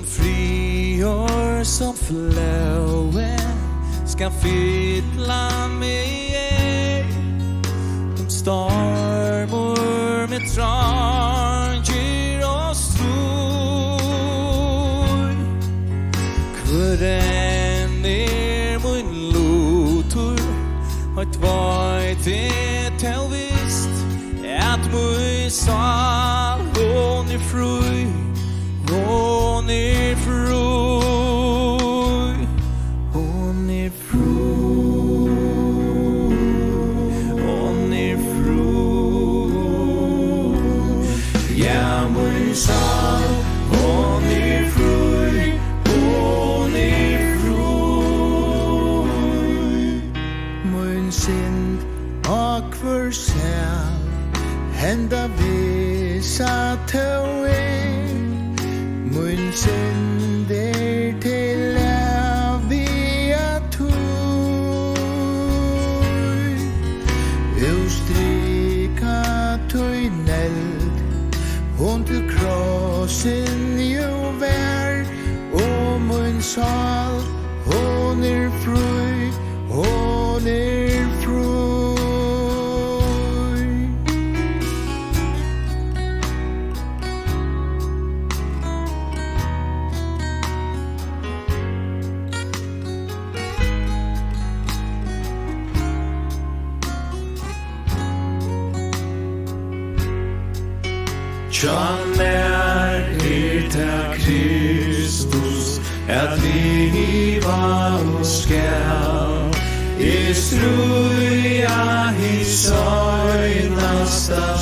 Friår som flöe ska fylla mig stormor med tranger och stroj Kvaren min lutur Hat veit til vist At mui sal hon frui Hon frui Hon frui Hon frui Ja, mui sal Hon frui Hon frui Mun sind akvar sel Henda visa tøy Mun synder til avia tøy Ustrika tøy neld Hon til krossen jo vær Og mun sal Hon frui Hon frui John er ta Kristus at liva og skal Is truja his soynasta